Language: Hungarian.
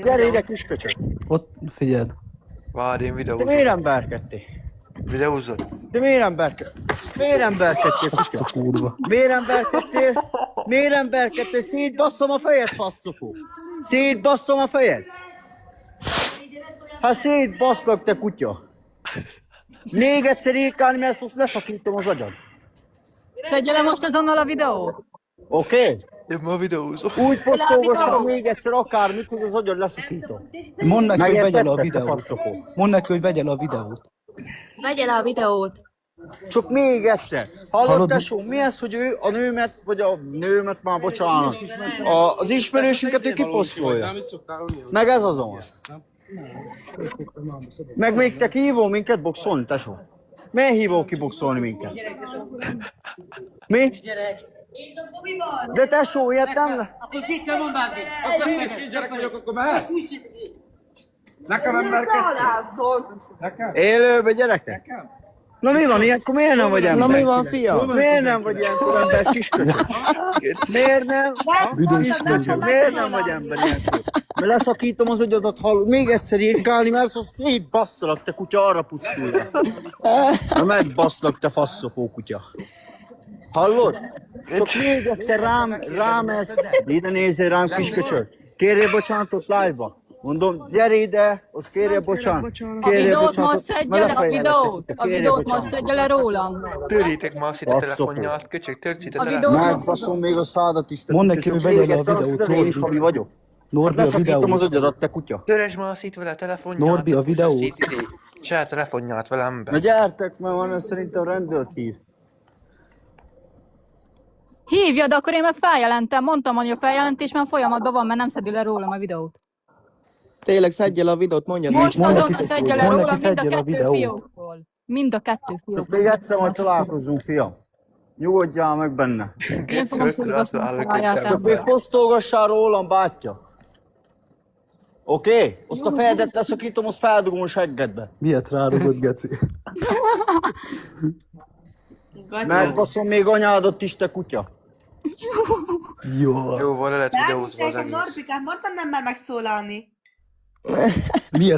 Gyere ide, kisköcsög! Ott figyeld. Várj, én Te videózom. miért emberkedtél? Videózod? Te miért emberkedtél? Miért emberkedtél, Azt kutya? a kurva. Miért emberkedtél? Miért emberkedtél? Szétbasszom a fejed, faszopó! Szétbasszom a fejed! Hát szétbaszlak, te kutya! Még egyszer írkálni, mert ezt leszakítom az agyad. Szedje le most azonnal a videót! Oké? Én ma videózom. Úgy posztolgassam még egyszer akármit, hogy az agyad leszakítom. Mondd neki, hogy vegye le a Megértettek, te videót. faszopó? Mondd neki, hogy vegye le a videót. Vegye le a videót. Csak még egyszer. Hallod, Hallod? tesó, mi ez, hogy ő a nőmet, vagy a nőmet már, bocsánat, az ismerősünket ő kiposztolja. Meg ez azon. Meg még te hívó minket boxolni, tesó. Miért hívó kiboxolni minket? Mi? De tesó, ilyet nem le... Akkor itt van bázi. Akkor én gyerek vagyok, akkor mehet. Nekem emberkedtél. Élőbe gyerekek? Na mi van, ilyenkor miért nem vagy ember? Na mi van, fiam? Miért nem vagy ilyenkor ember, kisköcsög? Miért nem? Kisköcsög, miért nem vagy ember ilyenkor? Mert leszakítom az agyadat, hallod, még egyszer írkálni, mert az szétbasszalak, te kutya, arra pusztulja. Na megbaszlak, te faszopó kutya. Hallod? Csak még egyszer rám ez. Ide nézzél rám, kisköcsög. Kérjél bocsánatot live-ba. Mondom, gyere ide, az kérjél bocsánat. A videót most szedje le, a videót! A Kérjél videót most bocsánat. szedje le rólam! Törjétek ma azt itt a Basszok. telefonját, köcsög, törcít a A telefonját. videót- Megbaszom még a szádat is. te Mondd kutya, neki, csak hogy vegye még le a egyszer azt videót, hiszed, én is Norbi. havi vagyok. Norbi, a Leszakítom az videót. agyadat, te kutya. Töresd ma azt itt vele a telefonját. Norbi, a videót. Saját telefonját velem Na be. gyertek, mert van, ez szerintem rendőrt hív. Hívja, de akkor én meg feljelentem. Mondtam, hogy a feljelentés már folyamatban van, mert nem szedi le rólam a videót. Tényleg szedje le a videót, mondja neki. Most mondd azonnal neki, szedje le mondd rólam neki, mind a szedje le a kettő videót. fiókból. Mind a kettő fiókból. Még egyszer majd találkozzunk, fiam. Nyugodjál meg benne. Én fogom szívbaszni a felállát Még ebből. posztolgassál rólam, bátyja. Oké? Azt a fejedet leszakítom, azt feldugom a seggedbe. Miért rárugod, geci? Megbaszom még anyádat is, te kutya. Jó. Jó, van, le lett videózva az Nekem egész. Norbikát, mondtam nem mer megszólalni. Miért